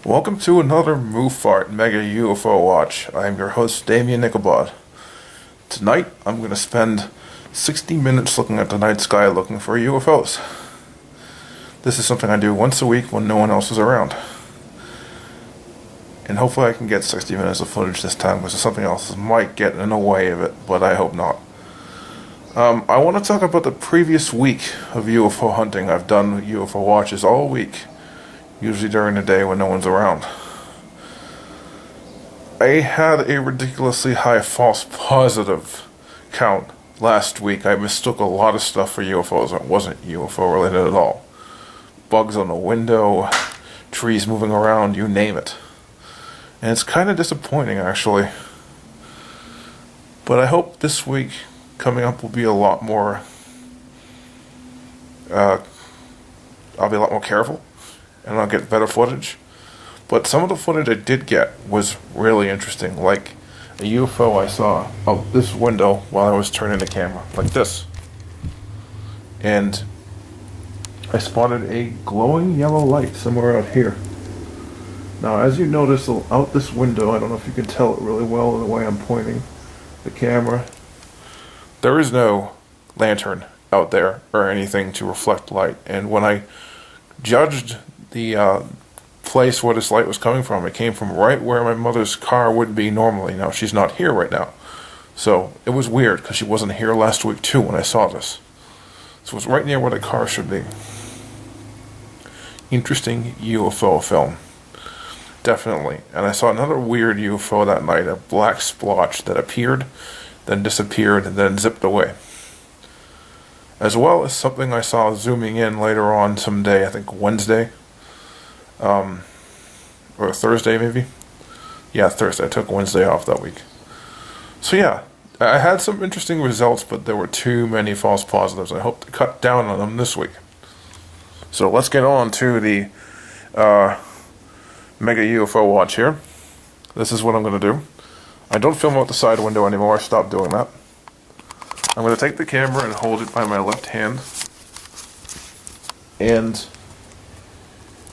Welcome to another Muphart Mega UFO Watch. I am your host, Damien Nickelbot. Tonight, I'm going to spend 60 minutes looking at the night sky looking for UFOs. This is something I do once a week when no one else is around. And hopefully I can get 60 minutes of footage this time, because something else might get in the way of it, but I hope not. I want to talk about the previous week of UFO hunting. I've done UFO watches all week, usually during the day when no one's around. I had a ridiculously high false positive count last week. I mistook a lot of stuff for UFOs that wasn't UFO related at all. Bugs on the window, trees moving around, you name it. And it's kind of disappointing, actually. But I hope this week coming up will be a lot more I'll be a lot more careful and I'll get better footage. But some of the footage I did get was really interesting, like a UFO I saw out this window while I was turning the camera, like this. And I spotted a glowing yellow light somewhere out here. Now, as you notice out this window, I don't know if you can tell it really well in the way I'm pointing the camera, there is no lantern out there or anything to reflect light. And when I judged the place where this light was coming from, it came from right where my mother's car would be normally. Now, she's not here right now. So it was weird because she wasn't here last week too when I saw this. So it was right near where the car should be. Interesting UFO film. Definitely. And I saw another weird UFO that night, a black splotch that appeared, then disappeared, and then zipped away. As well as something I saw zooming in later on someday, I think Wednesday, or Thursday maybe. Yeah, Thursday. I took Wednesday off that week. So yeah, I had some interesting results, but there were too many false positives. I hope to cut down on them this week. So let's get on to the Mega UFO watch here. This is what I'm going to do. I don't film out the side window anymore. I stopped doing that. I'm going to take the camera and hold it by my left hand and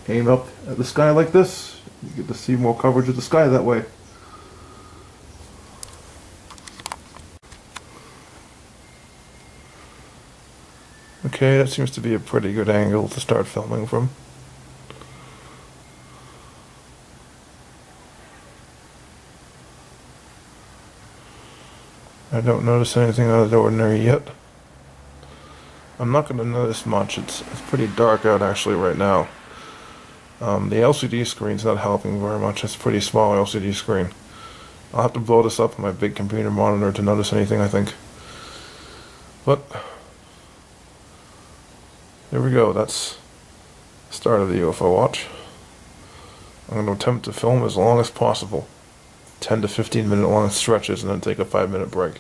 aim up at the sky like this. You get to see more coverage of the sky that way. Okay, that seems to be a pretty good angle to start filming from. I don't notice anything out of the ordinary yet. I'm not going to notice much. It's pretty dark out actually right now. The LCD screen's not helping very much. It's a pretty small LCD screen. I'll have to blow this up on my big computer monitor to notice anything, I think. But there we go. That's the start of the UFO watch. I'm going to attempt to film as long as possible. 10 to 15 minute long stretches and then take a 5-minute break.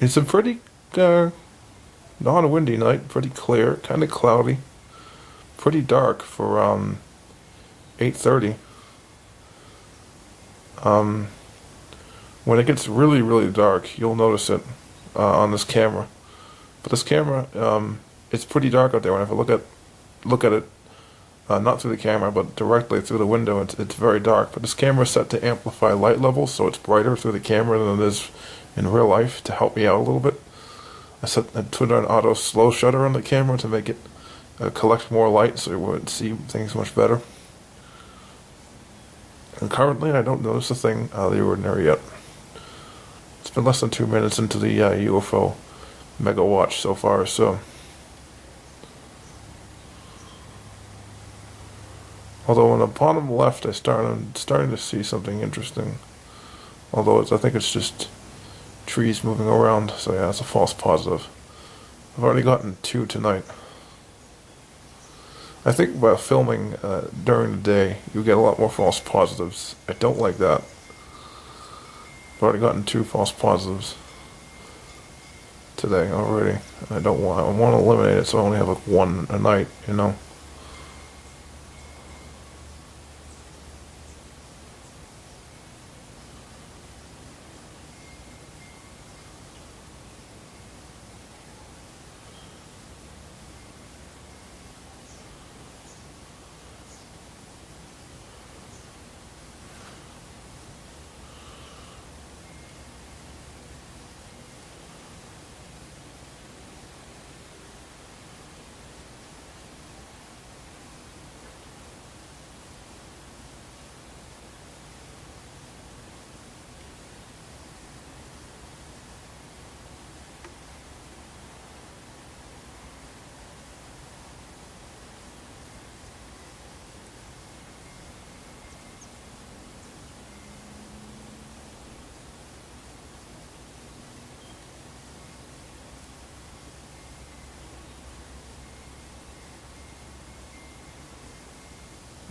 It's a pretty non-windy night, pretty clear, kind of cloudy, pretty dark for 8:30. When it gets really, really dark, you'll notice it on this camera. But this camera, it's pretty dark out there. When I look at it, not through the camera, but directly through the window, it's very dark. But this camera is set to amplify light levels, so it's brighter through the camera than it is in real life to help me out a little bit. I put an auto slow shutter on the camera to make it collect more light so you would see things much better. And currently I don't notice a thing out of the ordinary yet. It's been less than 2 minutes into the UFO Mega Watch so far, so. Although on the bottom left I'm starting to see something interesting. Although I think it's just trees moving around, so yeah, it's a false positive. I've already gotten 2 tonight. I think by filming during the day, you get a lot more false positives. I don't like that. I've already gotten 2 false positives today already. I want to eliminate it, so I only have like 1 a night, you know.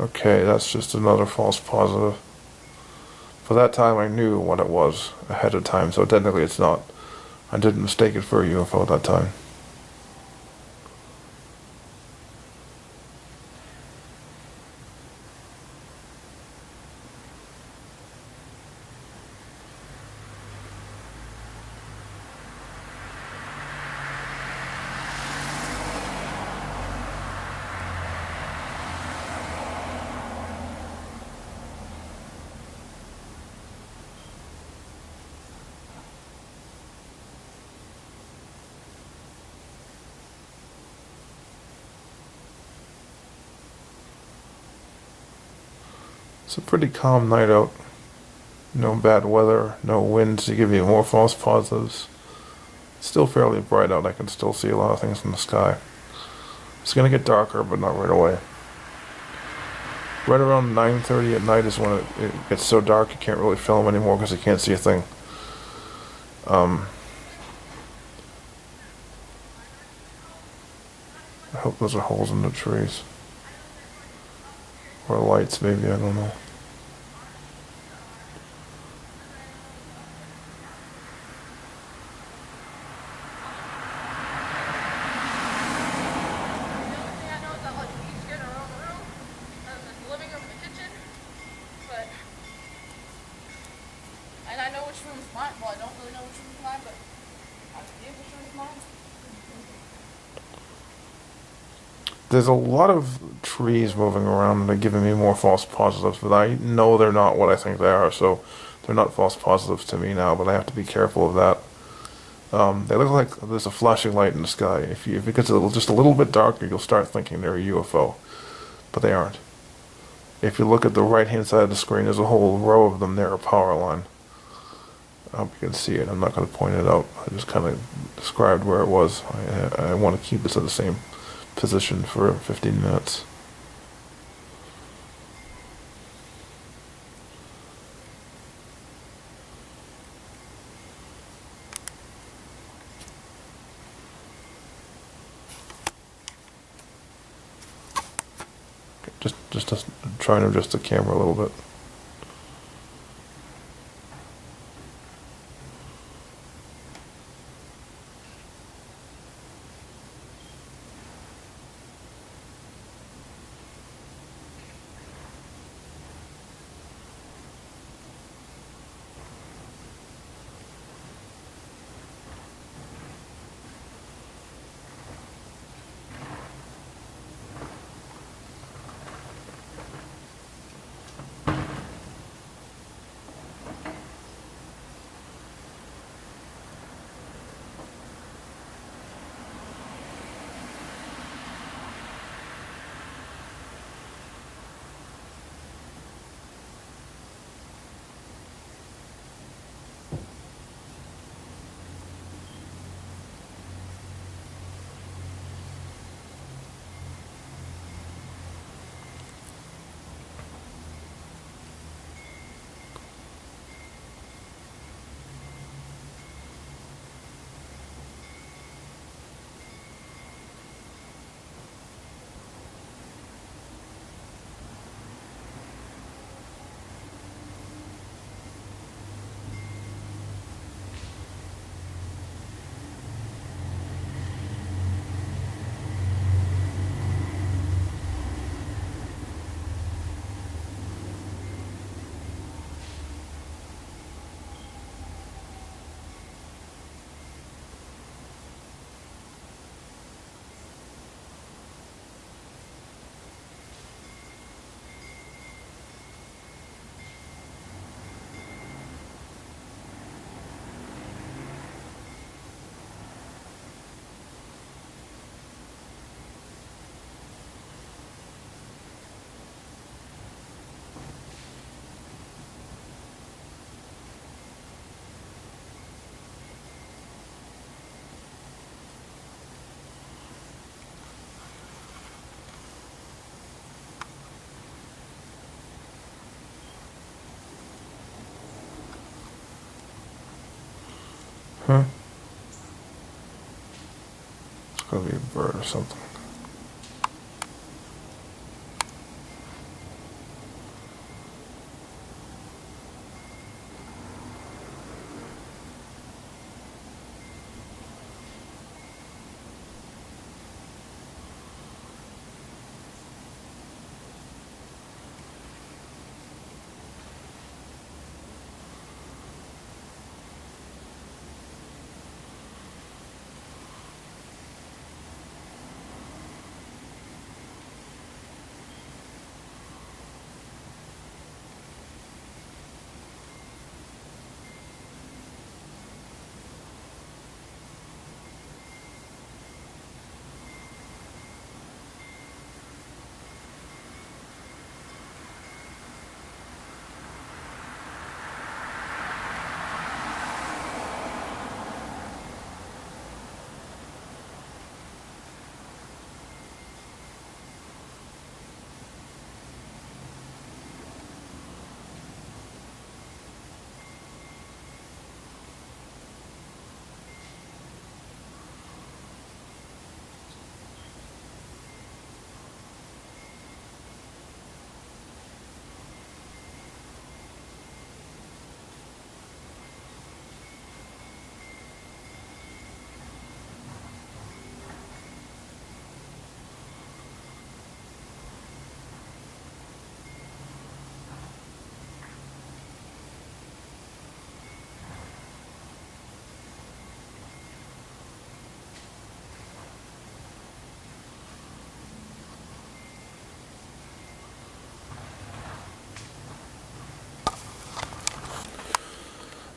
Okay, that's just another false positive. For that time I knew what it was ahead of time, so technically it's not. I didn't mistake it for a UFO at that time. It's a pretty calm night out. No bad weather, no winds to give you more false positives. It's still fairly bright out. I can still see a lot of things in the sky. It's going to get darker, but not right away. Right around 9:30 at night is when it gets so dark you can't really film anymore because you can't see a thing. I hope those are holes in the trees. Or lights, maybe, I don't know. There's a lot of trees moving around that are giving me more false positives, but I know they're not what I think they are, so they're not false positives to me now, but I have to be careful of that. They look like there's a flashing light in the sky. If it gets just a little bit darker, you'll start thinking they're a UFO, but they aren't. If you look at the right-hand side of the screen, there's a whole row of them near a power line. I hope you can see it. I'm not going to point it out. I just kind of described where it was. I want to keep this at the same position for 15 minutes. Just trying to adjust the camera a little bit. Huh? It's gonna be a bird or something.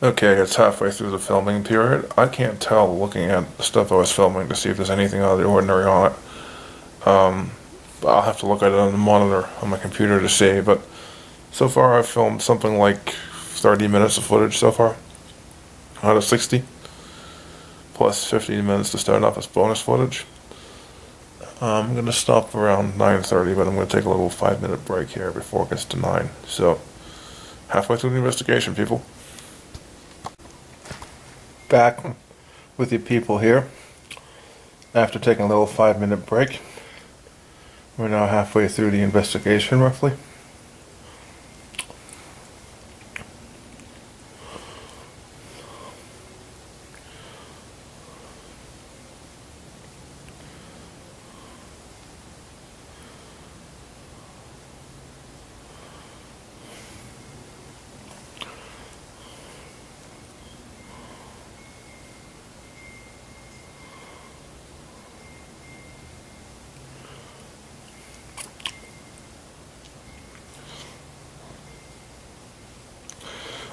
Okay, it's halfway through the filming period. I can't tell looking at the stuff I was filming to see if there's anything out of the ordinary on it. I'll have to look at it on the monitor on my computer to see, but so far I've filmed something like 30 minutes of footage so far out of 60, plus 15 minutes to start off as bonus footage. I'm going to stop around 9:30, but I'm going to take a little 5-minute break here before it gets to 9. So, halfway through the investigation, people. Back with you people here after taking a little 5-minute break. We're now halfway through the investigation, roughly.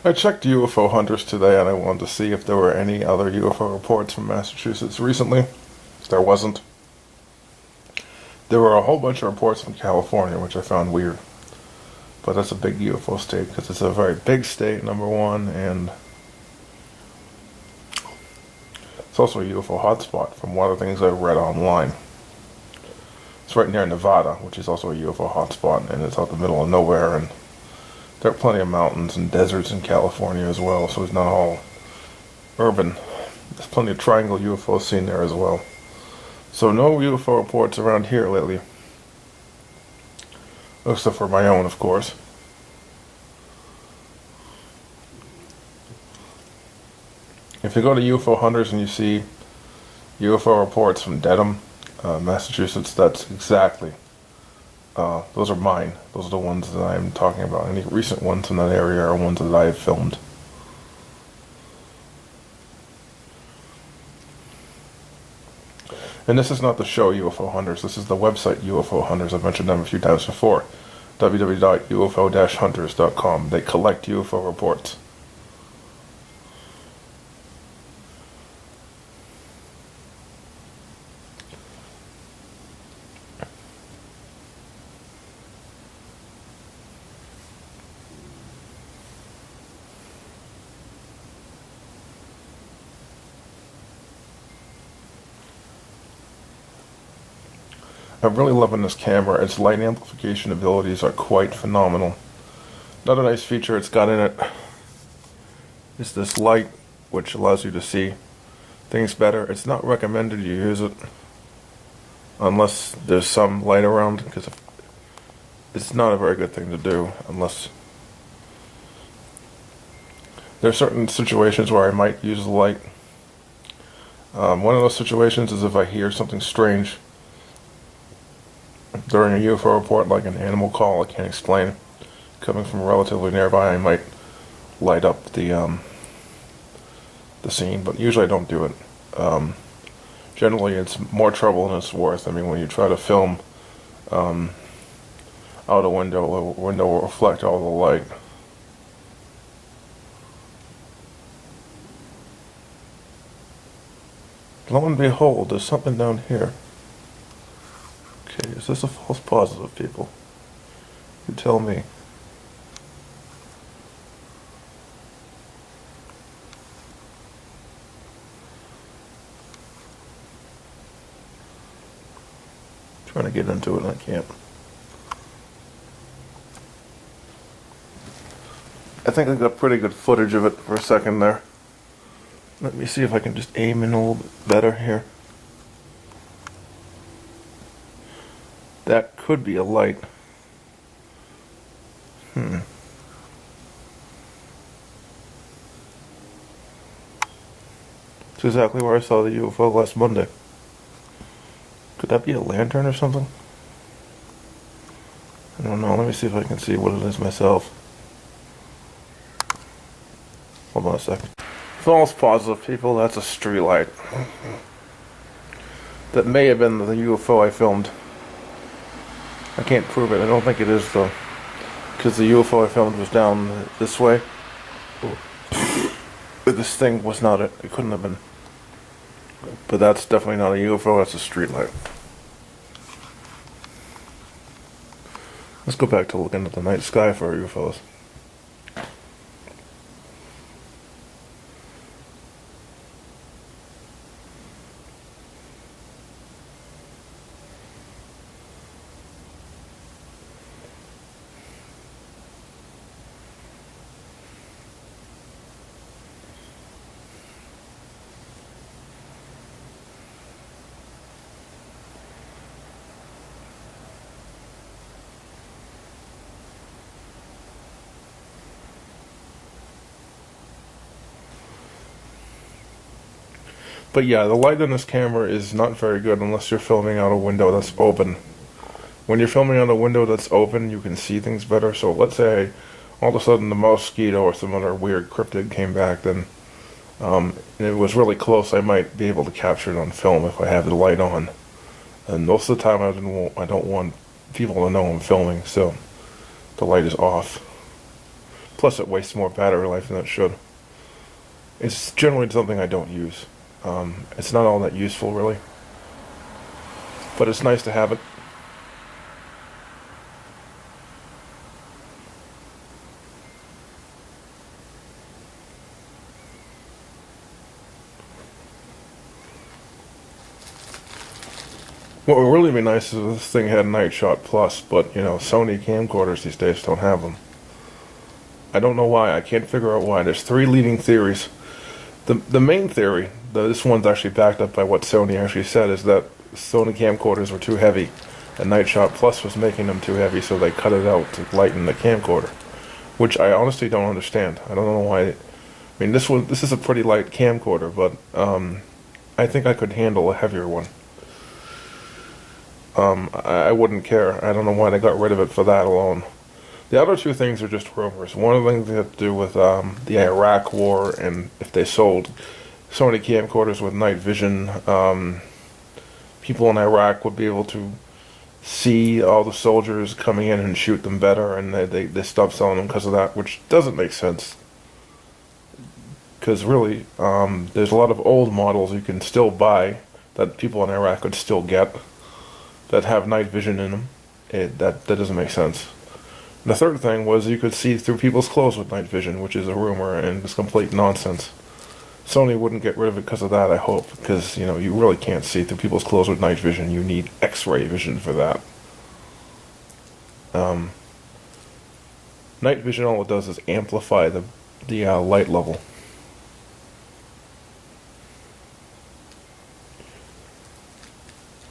I checked UFO hunters today and I wanted to see if there were any other UFO reports from Massachusetts recently. There wasn't. There were a whole bunch of reports from California, which I found weird. But that's a big UFO state because it's a very big state, number one, and it's also a UFO hotspot from one of the things I've read online. It's right near Nevada, which is also a UFO hotspot, and it's out in the middle of nowhere, and there are plenty of mountains and deserts in California as well, so it's not all urban. There's plenty of triangle UFOs seen there as well. So no UFO reports around here lately. Except for my own, of course. If you go to UFO Hunters and you see UFO reports from Dedham, Massachusetts, that's exactly those are mine. Those are the ones that I'm talking about. Any recent ones in that area are ones that I have filmed. And this is not the show UFO Hunters. This is the website UFO Hunters. I've mentioned them a few times before. www.ufo-hunters.com. They collect UFO reports. I'm really loving this camera. Its light amplification abilities are quite phenomenal. Another nice feature it's got in it is this light, which allows you to see things better. It's not recommended you use it unless there's some light around, because it's not a very good thing to do unless there are certain situations where I might use the light. One of those situations is if I hear something strange during a UFO report, like an animal call I can't explain, coming from relatively nearby. I might light up the scene, but usually I don't do it. Generally, it's more trouble than it's worth. I mean, when you try to film out a window will reflect all the light. Lo and behold, there's something down here. Okay, is this a false positive, people? You tell me. Trying to get into it and I can't. I think I got pretty good footage of it for a second there. Let me see if I can just aim in a little bit better here. That could be a light. It's exactly where I saw the UFO last Monday. Could that be a lantern or something? I don't know. Let me see if I can see what it is myself. Hold on a second. False positive, people. That's a street light. That may have been the UFO I filmed. I can't prove it. I don't think it is though, because the UFO I filmed was down this way. This thing was not it. It couldn't have been. But that's definitely not a UFO. That's a streetlight. Let's go back to looking at the night sky for UFOs. But yeah, the light on this camera is not very good unless you're filming out a window that's open. When you're filming out a window that's open, you can see things better. So let's say all of a sudden the mosquito or some other weird cryptid came back, then and it was really close, I might be able to capture it on film if I have the light on. And most of the time I don't want people to know I'm filming, so the light is off. Plus it wastes more battery life than it should. It's generally something I don't use. It's not all that useful, really. But it's nice to have it. What would really be nice is if this thing had M.U.P.H.A.R.T+, but, you know, Sony camcorders these days don't have them. I don't know why. I can't figure out why. There's three leading theories. The main theory, this one's actually backed up by what Sony actually said, is that Sony camcorders were too heavy, and M.U.P.H.A.R.T+ was making them too heavy, so they cut it out to lighten the camcorder. Which I honestly don't understand. I don't know why. I mean, this is a pretty light camcorder, but I think I could handle a heavier one. I wouldn't care. I don't know why they got rid of it for that alone. The other two things are just rumors. One of the things have to do with the Iraq War, and if they sold Sony camcorders with night vision, people in Iraq would be able to see all the soldiers coming in and shoot them better, and they stopped selling them because of that, which doesn't make sense. Because really, there's a lot of old models you can still buy that people in Iraq could still get that have night vision in them. That doesn't make sense. The third thing was you could see through people's clothes with night vision, which is a rumor and it's complete nonsense. Sony wouldn't get rid of it because of that, I hope, because, you know, you really can't see through people's clothes with night vision. You need X-ray vision for that. Night vision, all it does is amplify the light level.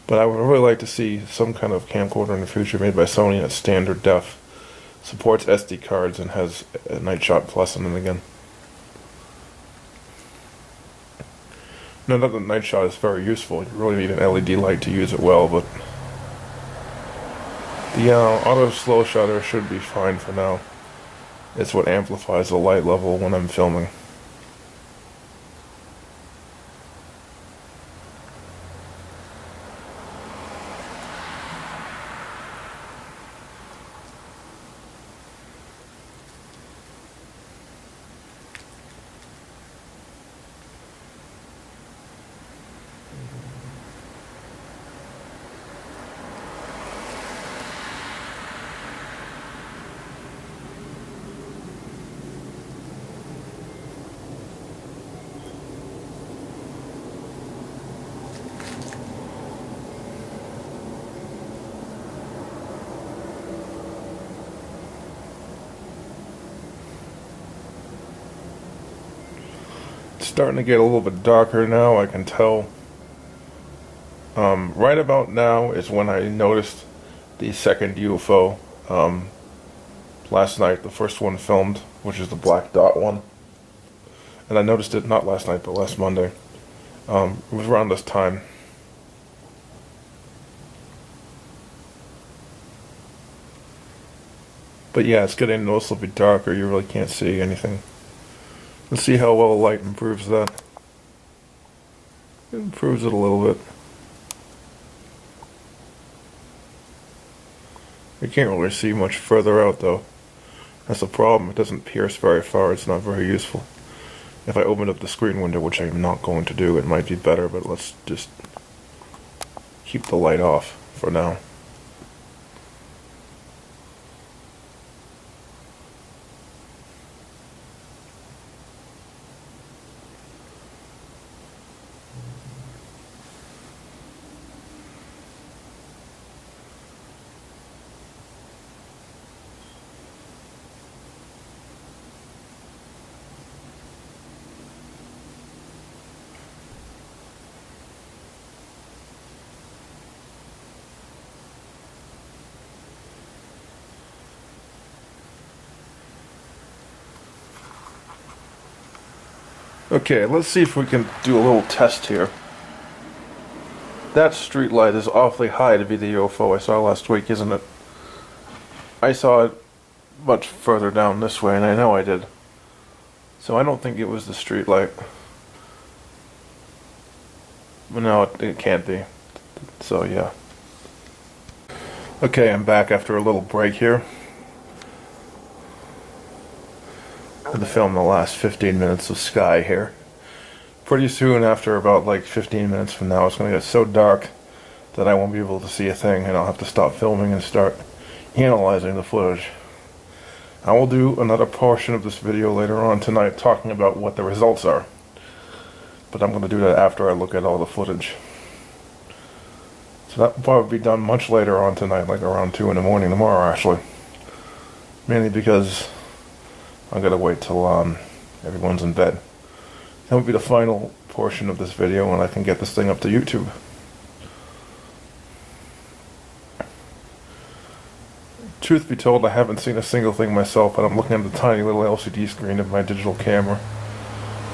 But I would really like to see some kind of camcorder in the future made by Sony that's standard def, supports SD cards, and has a M.U.P.H.A.R.T+ in it again. No, not that M.U.P.H.A.R.T is very useful. You really need an LED light to use it well, but the auto slow shutter should be fine for now. It's what amplifies the light level when I'm filming. It's starting to get a little bit darker now, I can tell. Right about now is when I noticed the second UFO. Last night, the first one filmed, which is the black dot one. And I noticed it not last night, but last Monday. It was around this time. But yeah, it's getting noticeably darker. You really can't see anything. Let's see how well the light improves that. It improves it a little bit. You can't really see much further out though. That's the problem. It doesn't pierce very far. It's not very useful. If I open up the screen window, which I'm not going to do, it might be better, but let's just keep the light off for now. Okay, let's see if we can do a little test here. That street light is awfully high to be the UFO I saw last week, isn't it? I saw it much further down this way, and I know I did. So I don't think it was the street light. But no, it can't be. So yeah. Okay, I'm back after a little break here. I'm gonna film the last 15 minutes of sky here. Pretty soon, after about like 15 minutes from now, it's gonna get so dark that I won't be able to see a thing, and I'll have to stop filming and start analyzing the footage. I will do another portion of this video later on tonight talking about what the results are. But I'm going to do that after I look at all the footage. So that will probably be done much later on tonight, like around 2 in the morning tomorrow actually. Mainly because I'm going to wait till everyone's in bed. That will be the final portion of this video and I can get this thing up to YouTube. Truth be told, I haven't seen a single thing myself, but I'm looking at the tiny little LCD screen of my digital camera.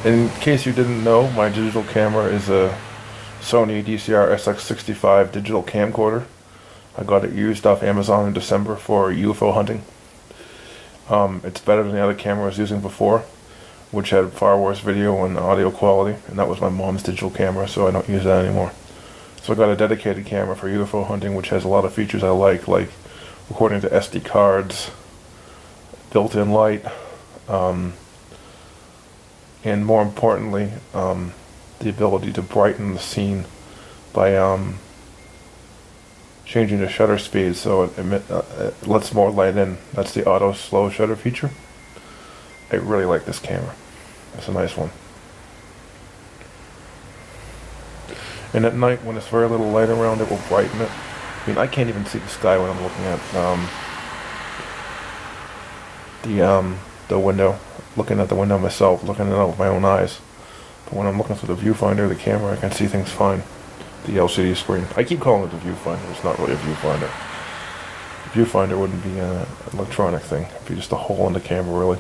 In case you didn't know, my digital camera is a Sony DCR SX65 digital camcorder. I got it used off Amazon in December for UFO hunting. It's better than the other camera I was using before, which had far worse video and audio quality, and that was my mom's digital camera, so I don't use that anymore. So I got a dedicated camera for UFO hunting, which has a lot of features I like recording to SD cards, built-in light, and more importantly, the ability to brighten the scene by changing the shutter speed so it lets more light in. That's the auto slow shutter feature. I really like this camera. It's a nice one. And at night, when there's very little light around, it will brighten it. I mean, I can't even see the sky when I'm looking at the window, looking at the window myself, looking at it with my own eyes. But when I'm looking through the viewfinder, the camera, I can see things fine. The LCD screen. I keep calling it the viewfinder. It's not really a viewfinder. The viewfinder wouldn't be an electronic thing. It'd be just a hole in the camera, really.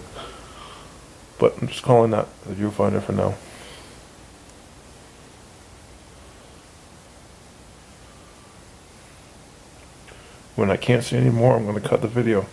But I'm just calling that the viewfinder for now. When I can't see anymore, I'm going to cut the video.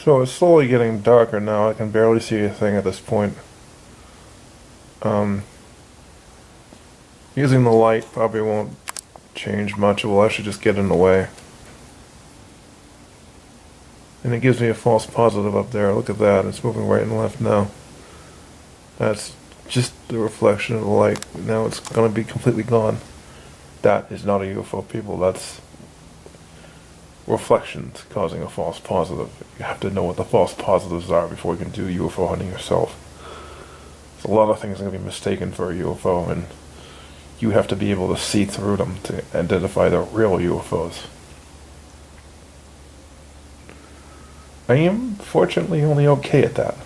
So it's slowly getting darker now. I can barely see a thing at this point. Using the light probably won't change much. It will actually just get in the way. And it gives me a false positive up there. Look at that. It's moving right and left now. That's just the reflection of the light. Now it's going to be completely gone. That is not a UFO, people. That's reflections causing a false positive. You have to know what the false positives are before you can do UFO hunting yourself. So a lot of things are going to be mistaken for a UFO, and you have to be able to see through them to identify the real UFOs. I am fortunately only okay at that.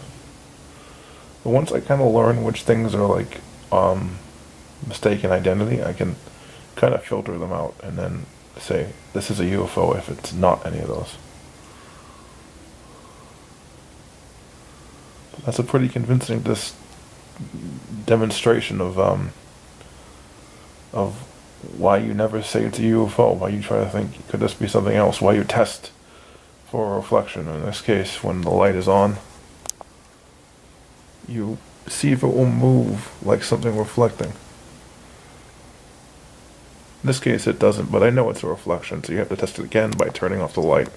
But once I kind of learn which things are like mistaken identity, I can kind of filter them out and then say this is a UFO if it's not any of those. But that's a pretty convincing demonstration of why you never say it's a UFO, why you try to think could this be something else, why you test for a reflection. In this case, when the light is on, you see if it will move like something reflecting. In this case it doesn't, but I know it's a reflection, so you have to test it again by turning off the light.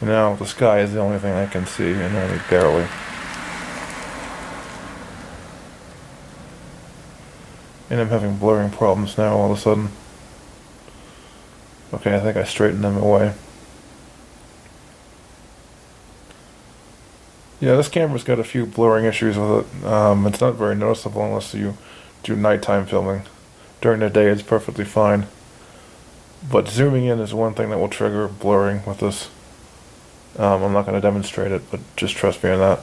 Now the sky is the only thing I can see, and only barely. And I'm having blurring problems now all of a sudden. Okay, I think I straightened them away. Yeah, this camera's got a few blurring issues with it. It's not very noticeable unless you do nighttime filming. During the day it's perfectly fine. But zooming in is one thing that will trigger blurring with this. I'm not going to demonstrate it, but just trust me on that.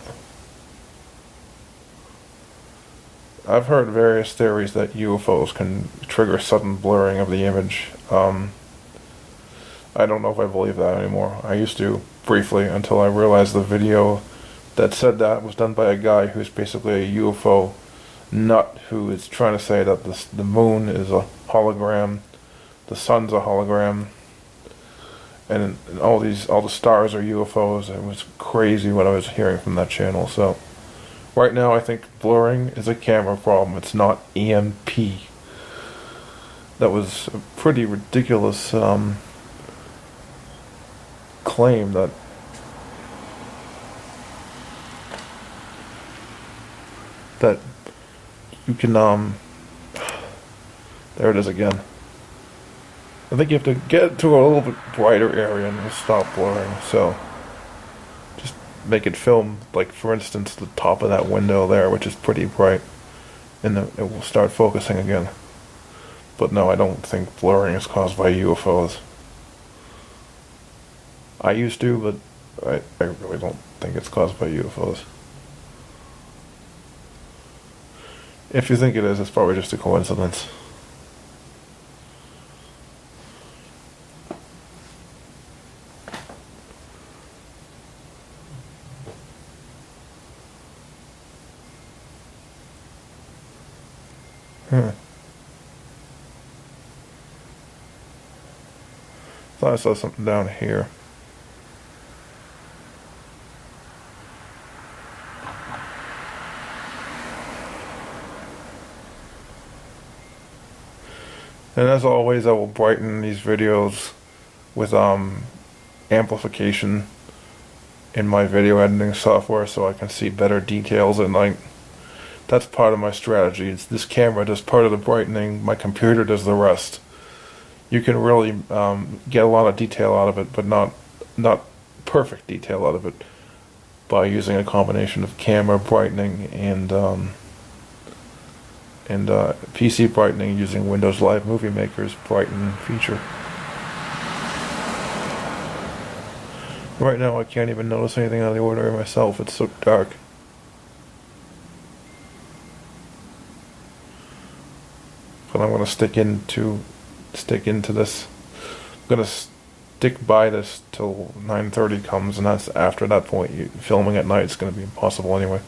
I've heard various theories that UFOs can trigger sudden blurring of the image. I don't know if I believe that anymore. I used to, briefly, until I realized the video that said that was done by a guy who's basically a UFO nut who is trying to say that the moon is a hologram, the sun's a hologram, and all the stars are UFOs. It was crazy what I was hearing from that channel. So right now I think blurring is a camera problem. It's not EMP. That was a pretty ridiculous claim that you can there it is again. I think you have to get to a little bit brighter area and it'll stop blurring. So just make it film, like for instance the top of that window there, which is pretty bright, and then it will start focusing again. But no, I don't think blurring is caused by UFOs. I used to, but I really don't think it's caused by UFOs. If you think it is, it's probably just a coincidence. Thought I saw something down here. And as always, I will brighten these videos with amplification in my video editing software so I can see better details at night. That's part of my strategy. This camera does part of the brightening, my computer does the rest. You can really get a lot of detail out of it, but not perfect detail out of it, by using a combination of camera brightening and PC brightening using Windows Live Movie Maker's brighten feature. Right now I can't even notice anything out of the ordinary myself. It's so dark. but I'm gonna stick into this. I'm gonna stick by this till 9:30 comes, and that's after that point. Filming at night is gonna be impossible anyway.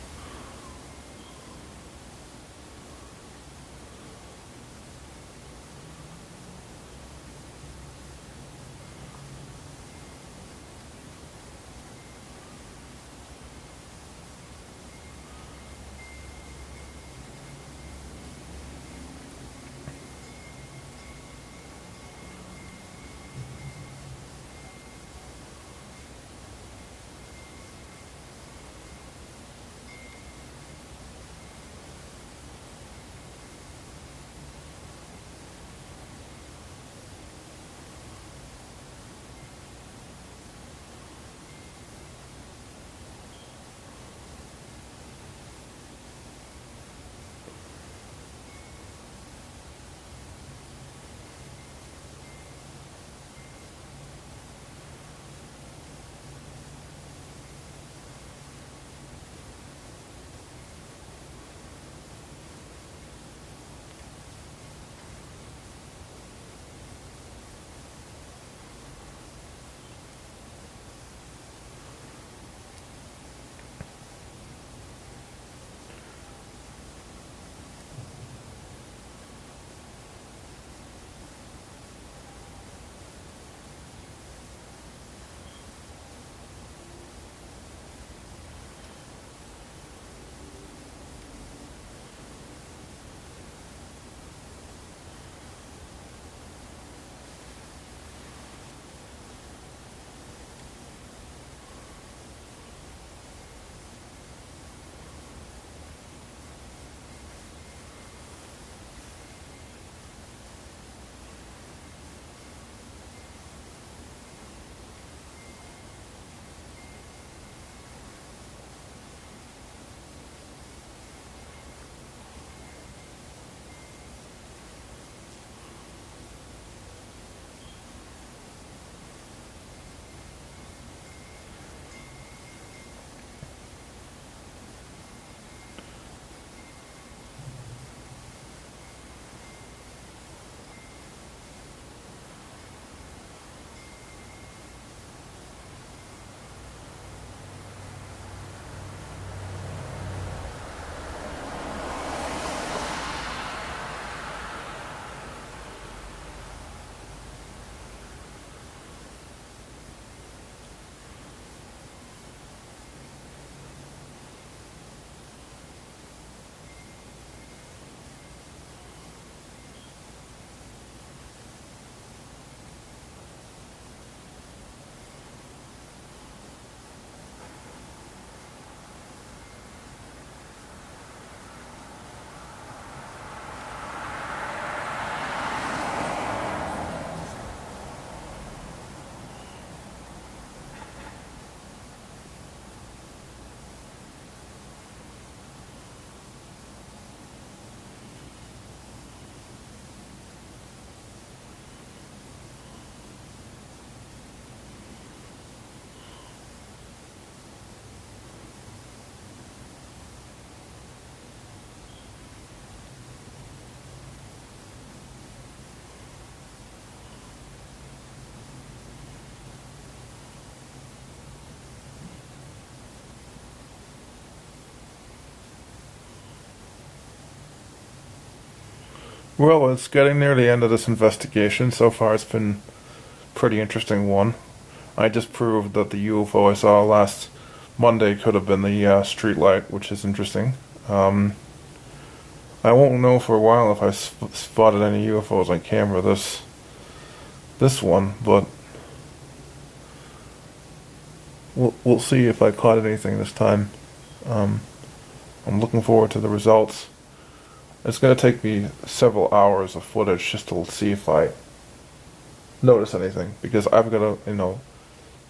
Well, it's getting near the end of this investigation. So far, it's been a pretty interesting one. I just proved that the UFO I saw last Monday could have been the street light, which is interesting. I won't know for a while if I spotted any UFOs on camera this one, but we'll see if I caught anything this time. I'm looking forward to the results. It's going to take me several hours of footage just to see if I notice anything, because I've got to,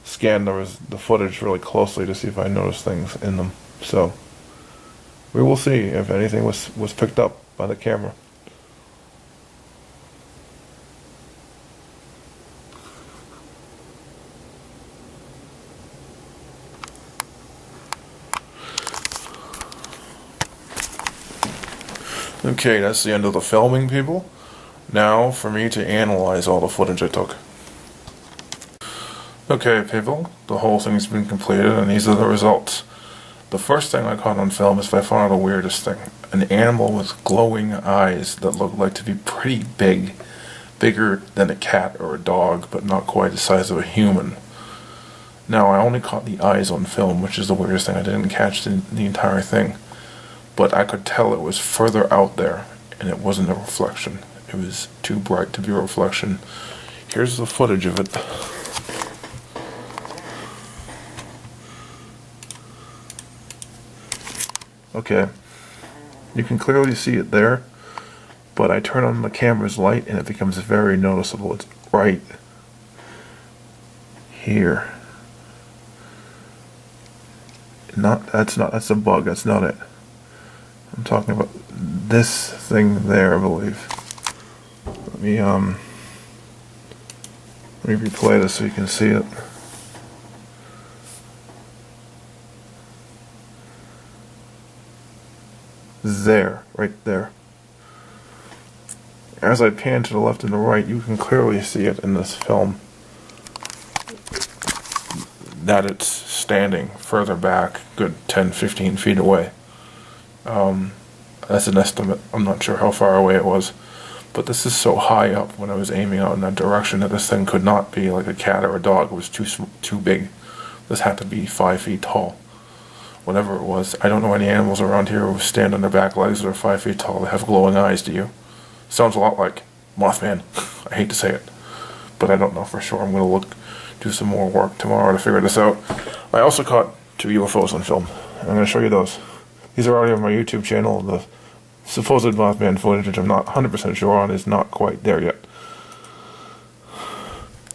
scan the footage really closely to see if I notice things in them. So we will see if anything was picked up by the camera. Okay, that's the end of the filming, people. Now for me to analyze all the footage I took. Okay, people, the whole thing's been completed and these are the results. The first thing I caught on film is by far the weirdest thing. An animal with glowing eyes that looked like to be pretty big. Bigger than a cat or a dog, but not quite the size of a human. Now, I only caught the eyes on film, which is the weirdest thing. I didn't catch the entire thing. But I could tell it was further out there, and it wasn't a reflection. It was too bright to be a reflection. Here's the footage of it. Okay, you can clearly see it there, but I turn on the camera's light and it becomes very noticeable. It's right here. That's a bug, that's not it. I'm talking about this thing there, I believe. Let me replay this so you can see it. There, right there. As I pan to the left and the right, you can clearly see it in this film that it's standing further back, good 10-15 feet away. That's an estimate. I'm not sure how far away it was, but this is so high up when I was aiming out in that direction that this thing could not be like a cat or a dog. It was too big. This had to be 5 feet tall. Whatever it was. I don't know any animals around here who stand on their back legs that are 5 feet tall that have glowing eyes, do you? Sounds a lot like Mothman. I hate to say it, but I don't know for sure. I'm going to do some more work tomorrow to figure this out. I also caught 2 UFOs on film. I'm going to show you those. These are already on my YouTube channel. The supposed Mothman footage, which I'm not 100% sure on, is not quite there yet.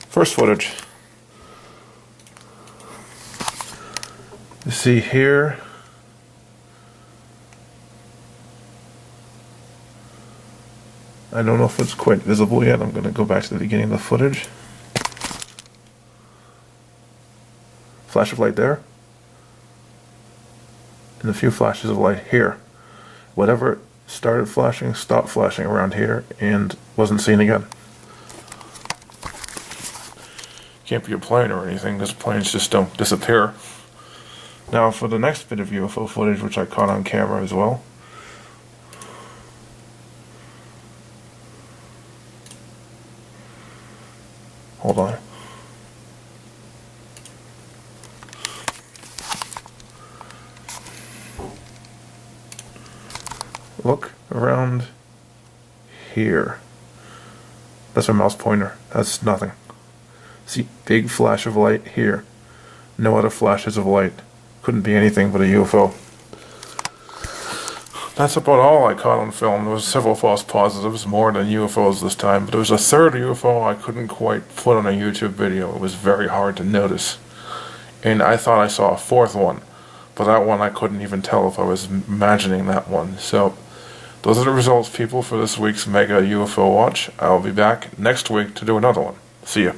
First footage. You see here, I don't know if it's quite visible yet. I'm going to go back to the beginning of the footage. Flash of light there, and a few flashes of light here. Whatever started flashing stopped flashing around here and wasn't seen again. Can't be a plane or anything, because planes just don't disappear. Now for the next bit of UFO footage, which I caught on camera as well. Hold on. Look around here. That's my mouse pointer. That's nothing. See, big flash of light here. No other flashes of light. Couldn't be anything but a UFO. That's about all I caught on film. There was several false positives, more than UFOs this time, but there was a third UFO I couldn't quite put on a YouTube video. It was very hard to notice. And I thought I saw a fourth one, but that one I couldn't even tell if I was imagining that one. So, those are the results, people, for this week's Mega UFO Watch. I'll be back next week to do another one. See ya.